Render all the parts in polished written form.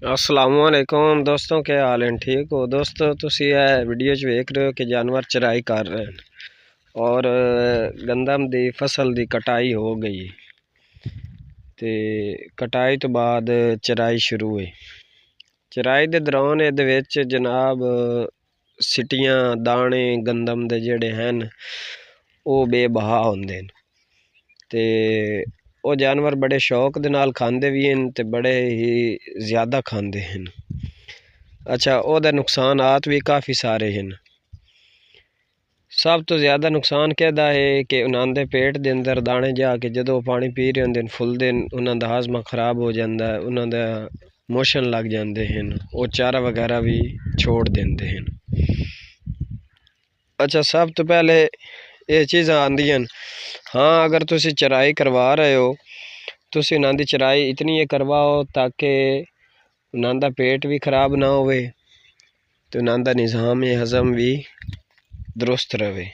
असलामुअलैकुम दोस्तों, क्या हाल है? ठीक हो दोस्तों? तुसी ਇਹ ਵੀਡੀਓ 'ਚ ਵੇਖ ਰਹੇ ਹੋ ਕਿ ਜਾਨਵਰ ਚਰਾਈ ਕਰ ਰਹੇ ਹਨ ਔਰ ਗੰਦਮ ਦੀ ਫਸਲ ਦੀ ਕਟਾਈ ਹੋ ਗਈ ਤੇ ਕਟਾਈ ਤੋਂ ਬਾਅਦ ਚਰਾਈ ਸ਼ੁਰੂ ਹੈ। ਚਰਾਈ ਦੇ ਦੌਰਾਨ ਇਹਦੇ ਵਿੱਚ ਜਨਾਬ ਸਿਟੀਆਂ ਦਾਣੇ ਗੰਦਮ ਦੇ ਜਿਹੜੇ ਹਨ ਉਹ ਬੇਬਹਾ ਹੁੰਦੇ ਨੇ ਤੇ ਉਹ ਜਾਨਵਰ बड़े शौक ਦੇ ਨਾਲ ਖਾਂਦੇ ਵੀ ਹਨ ਤੇ बड़े ही ज़्यादा ਖਾਂਦੇ ਹਨ। अच्छा, ਉਹਦੇ ਨੁਕਸਾਨਾਤ ਵੀ ਕਾफ़ी ਸਾਰੇ ਹਨ। ਸਭ ਤੋਂ ਜ਼ਿਆਦਾ ਨੁਕਸਾਨ ਕਿਹਦਾ ਹੈ ਕਿ ਉਹਨਾਂ ਦੇ ਪੇਟ ਦੇ ਅੰਦਰ ਦਾਣੇ ਜਾ ਕੇ ਜਦੋਂ ਪਾਣੀ ਪੀ ਰਹੇ ਹੁੰਦੇ ਨੇ ਫੁੱਲਦੇ ਨੇ, ਉਹਨਾਂ ਦਾ ਹਾਜ਼ਮਾ ਖਰਾਬ ਹੋ ਜਾਂਦਾ, ਉਹਨਾਂ ਦਾ ਮੋਸ਼ਨ ਲੱਗ ਜਾਂਦੇ ਹਨ, ਉਹ ਚਾਰਾ ਵਗੈਰਾ ਵੀ ਛੋੜ ਦਿੰਦੇ ਹਨ। अच्छा, सब तो पहले ये चीज़ां आंदियां न। हाँ, अगर तुसी चराई करवा रहे हो तुसी उन्हां दी चराई इतनी ये करवाओ ताकि उन्हां दा पेट भी खराब ना होवे तो उन्हां दा निज़ाम हज़म भी दुरुस्त रहे।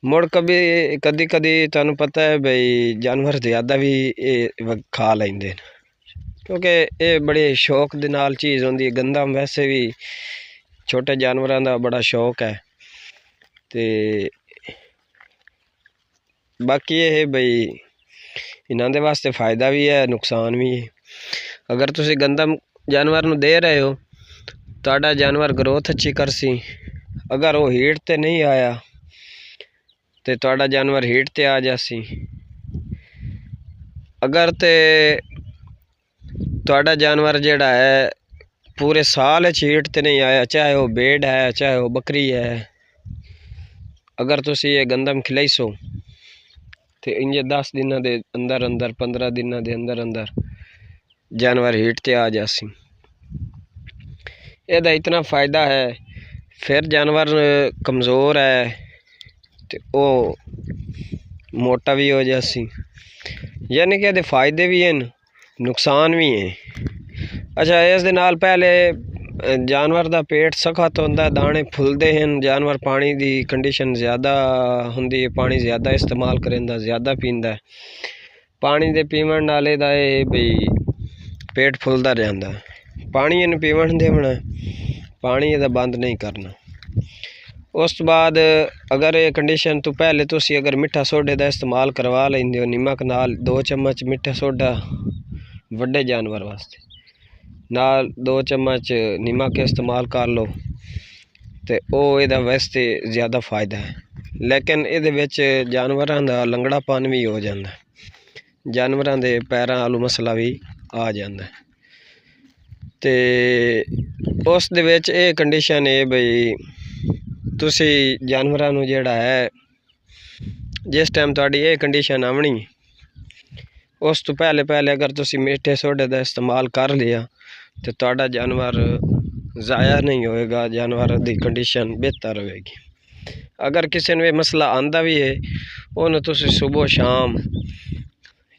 मुड़ कदी कदी तुहानू पता है भाई जानवर ज़्यादा भी खा लेंदे न, क्योंकि ये बड़े शौक दे नाल चीज़ होंदी है। गंदम वैसे भी छोटे जानवरों का बड़ा शौक है। ते बाकी ये है भाई इन्हां दे वास्ते फ़ायदा भी है नुकसान भी है। अगर तुसी गंदम जानवर नू दे रहे हो तुहाडा जानवर ग्रोथ अच्छी करसी। अगर वो हीट ते नहीं आया तो तुहाडा जानवर हीट ते आ जासी। अगर ते तुहाडा जानवर जेड़ा है पूरे साल हीट ते नहीं आया, चाहे वो भेड़ है चाहे वो बकरी है, अगर तुसी ये गंदम खिलाईसो तो इंजे 10 दिनों के अंदर अंदर 15 दिनों के अंदर अंदर जानवर हीट ते आ जासी। ਇਹਦਾ इतना फ़ायदा है। फिर जानवर कमज़ोर है तो वो मोटा भी हो जासी। यानी कि ਇਹਦੇ फ़ायदे भी हैं नुकसान भी हैं। अच्छा, इस दे नाल पहले जानवर का पेट सख्त होंदा, दाने फुलते हैं, जानवर पानी की कंडीशन ज़्यादा होंदी है, पानी ज़्यादा इस्तेमाल करेंदा, ज़्यादा पींदा। पानी दे पीवन नाल ਇਹਦਾ ਇਹ बई पेट फुलदा रहंदा। पानी इन्हूं पीवन देवना, पानी ਇਹਦਾ बंद नहीं करना। उस तो बाद अगर ये कंडीशन तो पहले तुसी अगर मिठा सोडे का इस्तेमाल करवा लेंदे हो, नमक नाल 2 चम्मच मिठा सोडा वड्डे जानवर वास्ते नाल 2 चम्मच नमक इस्तेमाल कर लो तो वो ਇਹਦਾ वास्ते ज़्यादा फ़ायदा है। लेकिन ਇਹਦੇ ਵਿੱਚ जानवरों का लंगड़ापन भी हो जाता, जानवरों के पैरों वालू मसला भी आ जाता है। तो उस दे विच ये कंडीशन है बई तुसी जानवरों नू जेड़ा है जिस टाइम तुहाडी ये कंडीशन आवनी उस तो पहले पहले अगर तुसी मीठे सोडे का इस्तेमाल कर लिया तो तुहाडा जानवर ज़ाया नहीं होएगा, जानवर की कंडीशन बेहतर होएगी। अगर किसी ने मसला आंदा भी है उन्हें तुसी सुबह शाम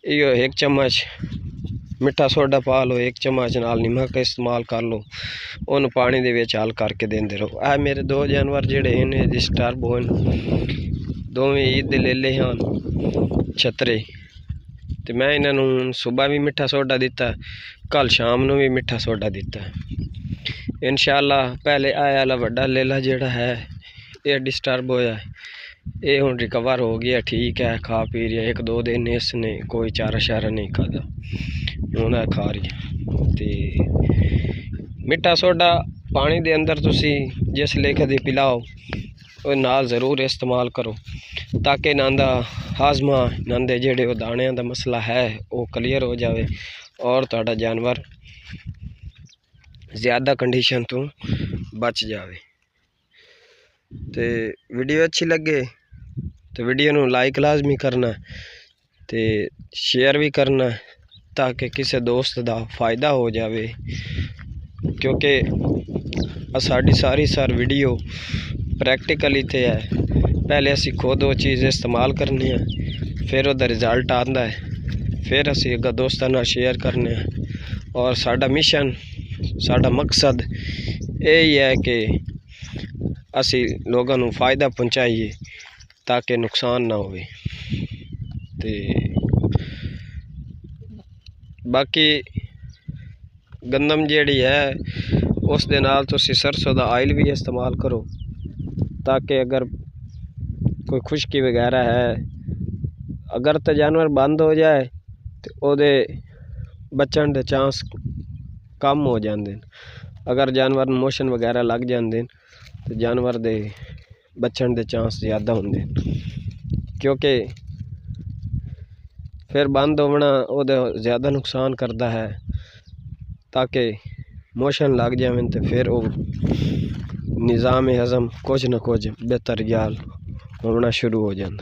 यो 1 चम्मच मिठा सोडा पा लो, 1 चम्मच नाल नमक इस्तेमाल कर लो, उन पानी दे विच हल करके देंदे रहो। आ मेरे 2 जानवर जेड़े हैं डिस्टर्ब होन, दोवें ईद दे लेले हैं छतरे, तो मैं इन्हों सुबह भी मिठा सोडा दिता, कल शाम नू भी मिठा सोडा दिता। इंशाअल्लाह पहले आया वाला वड्डा लेला जेड़ा है ये डिस्टर्ब होया, ये हुण रिकवर हो गया, ठीक है, खा पी रहा। 1-2 दिन इसने कोई चारा शारा नहीं खादा, हूँ खा रही तो मिठा सोडा पानी दे अंदर तुसी जिस लेखे दी पिलाओ वो नाल ज़रूर इस्तेमाल करो ताकि इन्हां दा हाजमा, इन्हां दे जेड़े वो दाणियां दा मसला है वो क्लीयर हो जाए और तुहाडा जानवर ज़्यादा कंडीशन तो बच जाए। तो वीडियो अच्छी लगे तो वीडियो नू लाइक लाजमी करना तो शेयर भी करना ताकि किसी दोस्त का फ़ायदा हो जाए, क्योंकि साड़ी सारी वीडियो प्रैक्टिकल ही है। पहले असी खुद वो चीज़ इस्तेमाल करने हैं, फिर उसका रिजल्ट आता है, फिर असी अगर दोस्तों नाल शेयर करने हैं। और साडा मिशन, साडा मकसद यही है कि असी लोगों को फ़ायदा पहुँचाइए ताकि नुकसान ना होवे। ते बाकी गंदम ਜਿਹੜੀ ਹੈ ਉਸ ਦੇ ਨਾਲ ਤੁਸੀਂ ਸਰਸੋਂ ਦਾ ਆਇਲ ਵੀ ਇਸਤੇਮਾਲ ਕਰੋ ताकि अगर कोई खुश्की वगैरह है अगर तो जानवर बंद हो जाए तो ओदे बचन के चांस कम हो जाते हैं। अगर जानवर मोशन वगैरह लग जाते हैं तो जानवर दे बचन के चांस ज़्यादा होंगे क्योंकि फिर बंद होना ओदे ज़्यादा नुकसान करता है ताकि मोशन लग जाए तो फिर वो निज़ाम हज़म कुछ न कुछ बेहतर याल होना शुरू हो जाता।